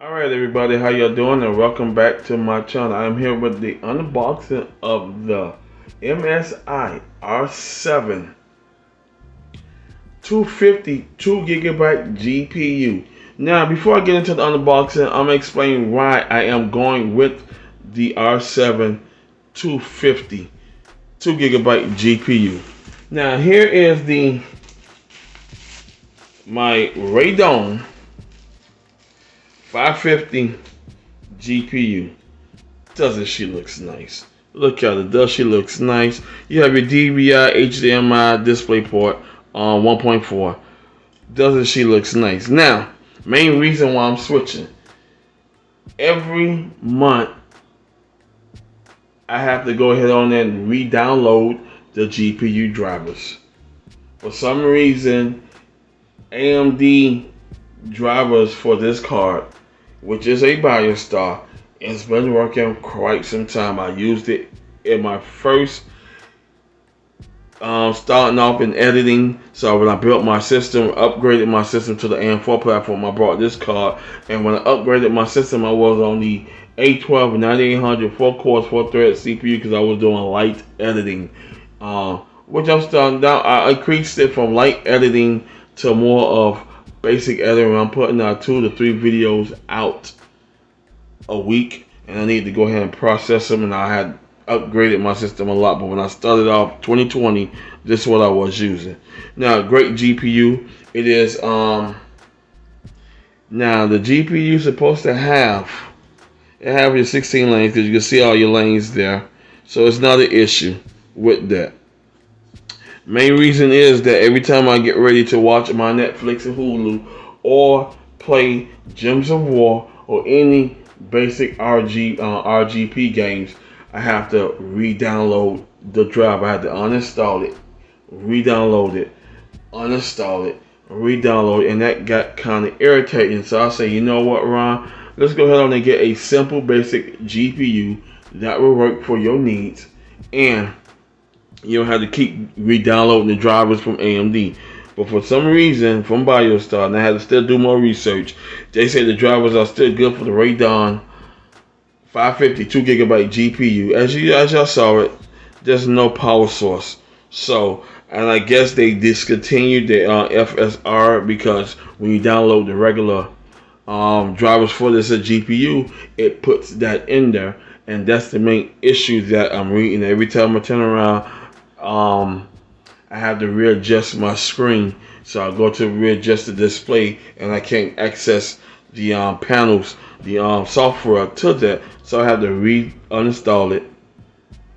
Alright everybody, how y'all doing, and welcome back to my channel. I'm here with the unboxing of the MSI R7 250 2GB GPU. Now before I get into the unboxing, I'm going to explain why I am going with the R7 250 2GB GPU. Now here is my Radeon 550 GPU. Doesn't she looks nice? Look at it. Does she looks nice? You have your DVI HDMI DisplayPort on 1.4. Doesn't she looks nice? Now, main reason why I'm switching. Every month I have to go ahead on and re-download the GPU drivers. For some reason, AMD drivers for this card, which is a BioStar, it's been working quite some time. I used it in my first starting off in editing. So when I built my system, upgraded my system to the AM4 platform, I brought this card. And when I upgraded my system, I was on the A12 9800 4 cores 4 thread CPU because I was doing light editing, which I'm starting down. I increased it from light editing to more of basic editing. I'm putting out 2 to 3 videos out a week, and I need to go ahead and process them. And I had upgraded my system a lot, but when I started off 2020, this is what I was using. Now, great GPU. It is now the GPU is supposed to have your 16 lanes, because you can see all your lanes there, so it's not an issue with that. Main reason is that every time I get ready to watch my Netflix and Hulu or play Gems of War or any basic RGP games, I have to re-download the drive. I have to uninstall it, re-download it, uninstall it, re-download it, and that got kind of irritating. So I say, you know what, Ron? Let's go ahead and get a simple basic GPU that will work for your needs, and you don't have to keep re-downloading the drivers from AMD. But for some reason, from BioStar, and I had to still do more research, they say the drivers are still good for the Radeon 550 2GB GPU. As y'all saw it, there's no power source. So, and I guess they discontinued the FSR, because when you download the regular drivers for this GPU, it puts that in there, and that's the main issue that I'm reading. Every time I turn around, I have to readjust my screen. So I go to readjust the display, and I can't access the panels, the software to that. So I have to uninstall it,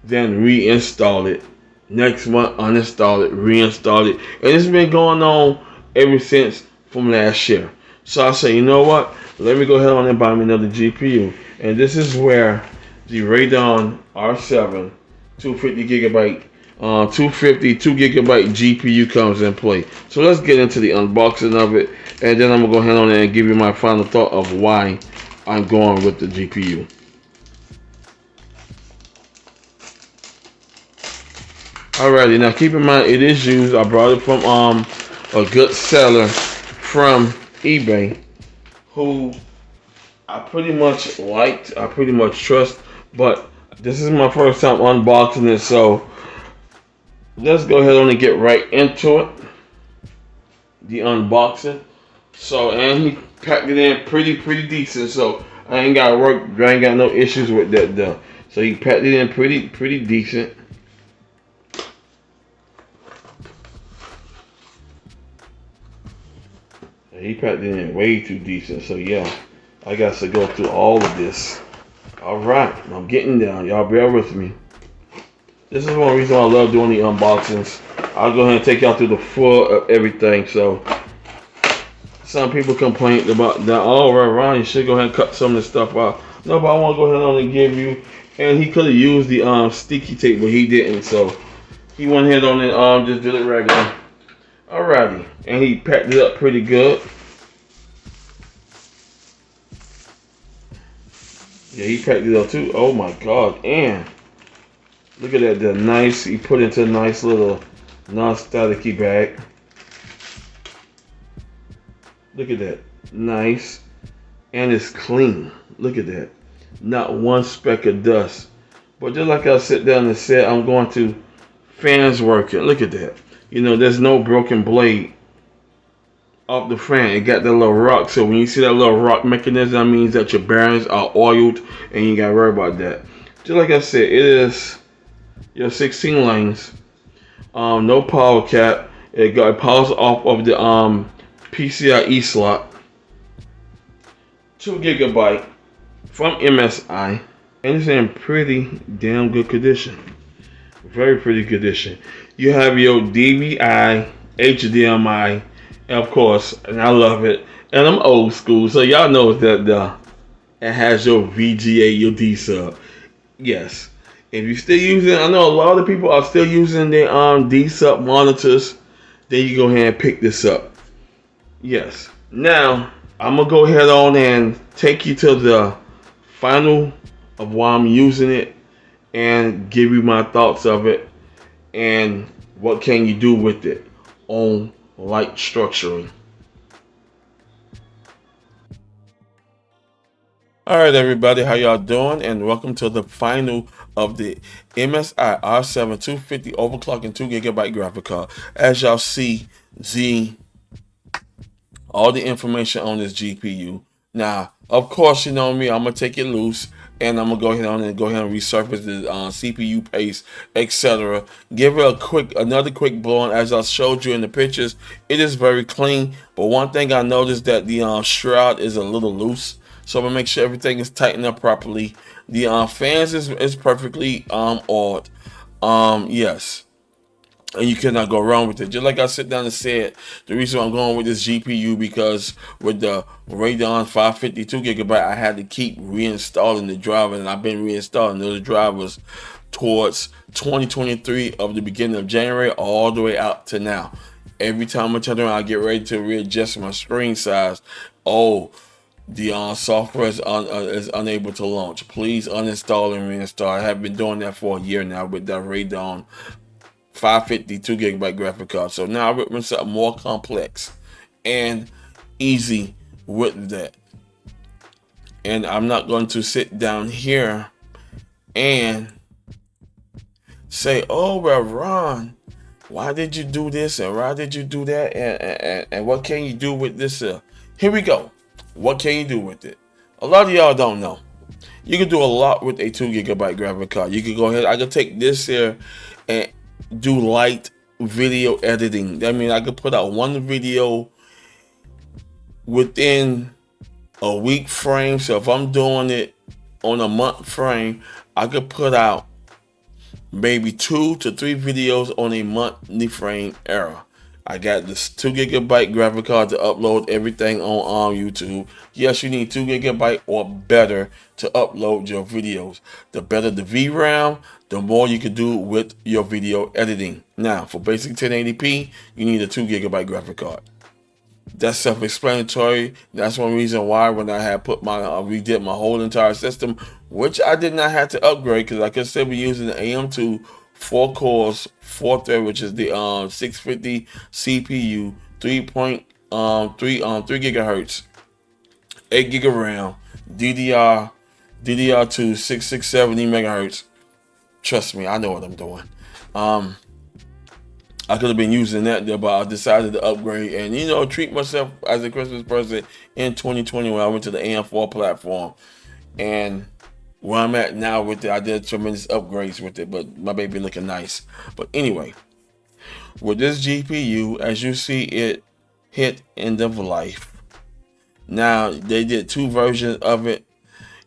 then reinstall it. Next month, uninstall it, reinstall it, and it's been going on ever since from last year. So I say, you know what? Let me go ahead on and buy me another GPU, and this is where the Radeon R7 250GB 2GB GPU comes in play. So let's get into the unboxing of it, and then I'm gonna go ahead on and give you my final thought of why I'm going with the GPU. Alrighty, now keep in mind it is used. I brought it from a good seller from eBay, who I pretty much liked, I pretty much trust, but this is my first time unboxing it, so let's go ahead on and get right into it, the unboxing. So, and he packed it in pretty decent, so I ain't got no issues with that though. So he packed it in pretty decent. He packed it in way too decent, so yeah, I got to go through all of this. Alright, I'm getting down, y'all bear with me. This is one reason why I love doing the unboxings. I'll go ahead and take y'all through the full of everything. So some people complain about that, oh Ron, you should go ahead and cut some of this stuff out. No, but I want to go ahead and give you, and he could have used the sticky tape, but he didn't, so he went ahead on and just did it regular. Alrighty, and he packed it up pretty good. Yeah, he packed it up too. Oh my god, and look at that, the nice, he put into a nice little non-staticky bag. Look at that, nice. and it's clean. Look at that. Not one speck of dust. But just like I sit down and said, I'm going to fans working. Look at that. There's no broken blade off the fan. It got that little rock. So when you see that little rock mechanism, that means that your bearings are oiled and you gotta worry about that. Just like I said, it is your 16 lanes. No power cap. It powers off of the PCIe slot. 2 GB from MSI, and it's in pretty damn good condition. Very pretty condition. You have your DVI, HDMI, and of course, and I love it. And I'm old school, so y'all know that it has your VGA, your D sub. Yes. If you still using, I know a lot of people are still using their D sub monitors. Then you go ahead and pick this up. Yes. Now I'm gonna go ahead on and take you to the final of why I'm using it and give you my thoughts of it and what can you do with it on light structuring. All right, everybody, how y'all doing? And welcome to the final of the MSI R7 250 overclock and 2 GB graphic card. As y'all see, all the information on this GPU. Now, of course, you know me, I'm gonna take it loose and I'm gonna go ahead and resurface the CPU paste, etc. Give it another quick blow on. As I showed you in the pictures, it is very clean. But one thing I noticed that the shroud is a little loose, so I'm gonna make sure everything is tightened up properly. The fans is perfectly oiled. Yes. And you cannot go wrong with it. Just like I sit down and said, the reason I'm going with this GPU because with the Radeon 552 GB, I had to keep reinstalling the driver, and I've been reinstalling those drivers towards 2023 of the beginning of January all the way out to now. Every time I turn around, I get ready to readjust my screen size. Oh, the software is unable to launch. Please uninstall and reinstall. I have been doing that for a year now with that Radeon 552 GB graphic card. So now I written something more complex and easy with that. And I'm not going to sit down here and say, oh, well, Ron, why did you do this and why did you do that and what can you do with this? Here we go. What can you do with it? A lot of y'all don't know. You can do a lot with a 2 GB graphic card. You can go ahead. I can take this here and do light video editing. That means I could put out one video within a week frame. So if I'm doing it on a month frame, I could put out maybe 2 to 3 videos on a monthly frame era. I got this 2 GB graphic card to upload everything on YouTube. Yes, you need 2 GB or better to upload your videos. The better the VRAM, the more you can do with your video editing. Now, for basic 1080p, you need a 2 GB graphic card. That's self-explanatory. That's one reason why when I had put redid my whole entire system, which I did not have to upgrade because like I said, we're using the AM2 4 cores, 4 thread, which is the 650 CPU, 3 gigahertz, 8 gig of RAM, DDR2 6670 megahertz. Trust me, I know what I'm doing. I could have been using that there, but I decided to upgrade and treat myself as a Christmas present in 2020 when I went to the AM4 platform. And where I'm at now with it, I did tremendous upgrades with it, but my baby looking nice. But anyway, with this GPU, as you see, it hit end of life. Now, they did 2 versions of it.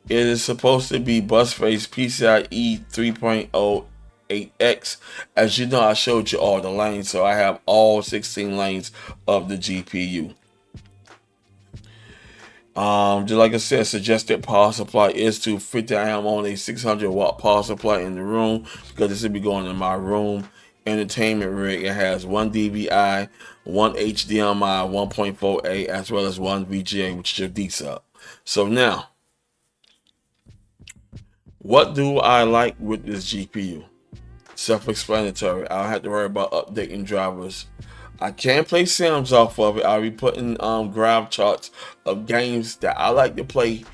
It is supposed to be busface PCIe 3.08X. As you know, I showed you all the lanes, so I have all 16 lanes of the GPU. Just like I said, suggested power supply is 250. I am on a 600 watt power supply in the room because this will be going in my room entertainment rig. It has 1 DVI, 1 HDMI, 1.4A, as well as 1 VGA, which is your D sub. So now, what do I like with this GPU? Self-explanatory. I don't have to worry about updating drivers I can't play Sims off of it. I'll be putting graph charts of games that I like to play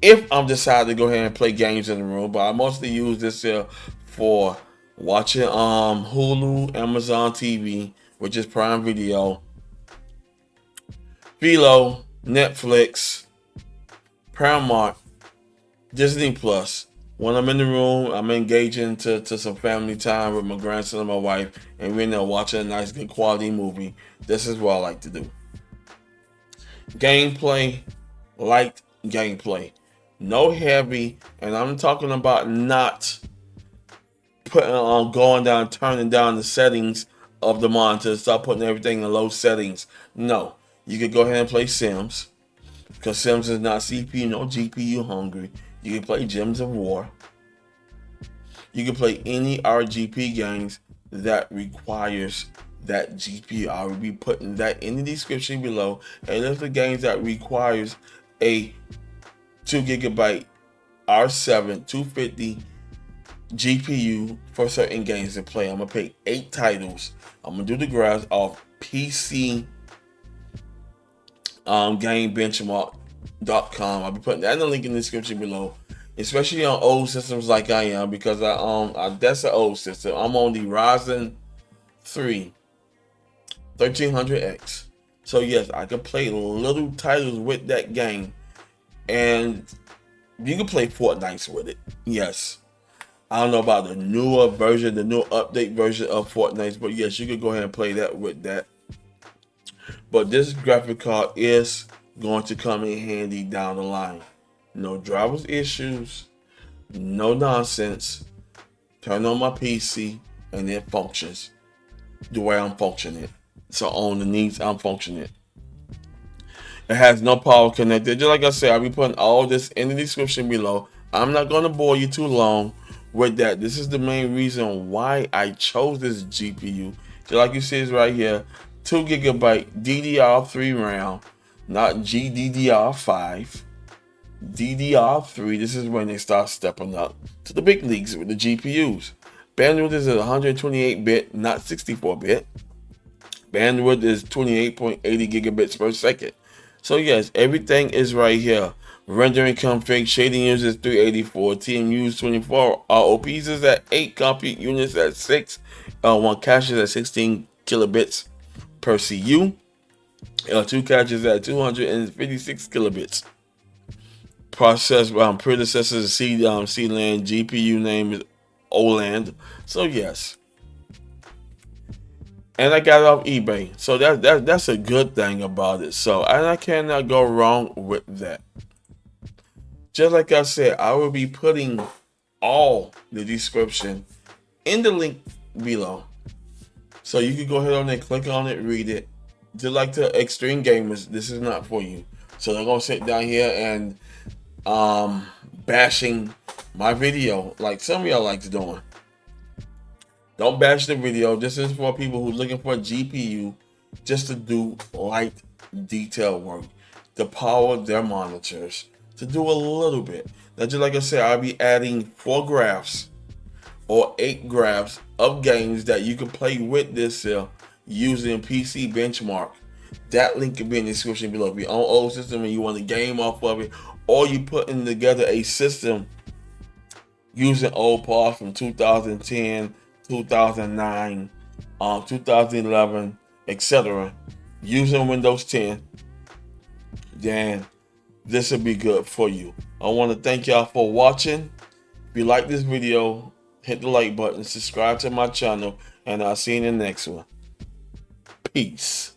if I'm decided to go ahead and play games in the room. But I mostly use this here for watching Hulu, Amazon TV, which is Prime Video, Philo, Netflix, Paramount, Disney Plus. When I'm in the room, I'm engaging to some family time with my grandson and my wife, and we're in there watching a nice, good quality movie. This is what I like to do. Gameplay, light gameplay. No heavy, and I'm talking about not putting on going down, turning down the settings of the monitor, start putting everything in low settings. No, you could go ahead and play Sims, because Sims is not CPU, no GPU hungry. You can play Gems of War. You can play any RGP games that requires that GPU. I will be putting that in the description below. And if the games that requires a 2 GB R7 250 GPU for certain games to play, I'm gonna pick 8 titles. I'm gonna do the graphs off PC game benchmark.com. I'll be putting that in the link in the description below, especially on old systems like I am, because that's an old system. I'm on the Ryzen 3 1300X. So yes, I can play little titles with that game, and you can play Fortnite with it. Yes. I don't know about the newer version, the new update version of Fortnite, but yes, you can go ahead and play that with that. But this graphic card is going to come in handy down the line. No drivers issues, no nonsense. Turn on my PC and it functions the way I'm functioning. So on the needs I'm functioning. It has no power connected. Just like I said, I'll be putting all this in the description below. I'm not going to bore you too long with that. This is the main reason why I chose this GPU. Just like you see, it's right here. 2 GB DDR3 RAM, not GDDR5. DDR3, this is when they start stepping up to the big leagues with the GPUs. Bandwidth is at 128-bit, not 64-bit. Bandwidth is 28.80 gigabits per second. So yes, everything is right here. Rendering config, shading uses 384, TMUs 24, ROPs is at 8, compute units at 6, L1 caches at 16 kilobits per CU, L2 caches at 256 kilobits. Process predecessors CLAN, GPU name is OLAND. So yes, and I got it off eBay. So that's a good thing about it. So and I cannot go wrong with that. Just like I said, I will be putting all the description in the link below, so you can go ahead on there, click on it, read it. Just like the extreme gamers, this is not for you. So they're gonna sit down here and bashing my video like some of y'all like to doing. Don't bash the video. This is for people who's looking for a GPU just to do light detail work, to power their monitors, to do a little bit. Now, just like I said, I'll be adding 4 graphs or 8 graphs of games that you can play with this using PC benchmark. That link can be in the description below. If you're on old system and you want a game off of it, or you putting together a system using old parts from 2010, 2009, 2011, etc., using Windows 10, then this will be good for you. I want to thank y'all for watching. If you like this video, hit the like button, subscribe to my channel, and I'll see you in the next one. Peace.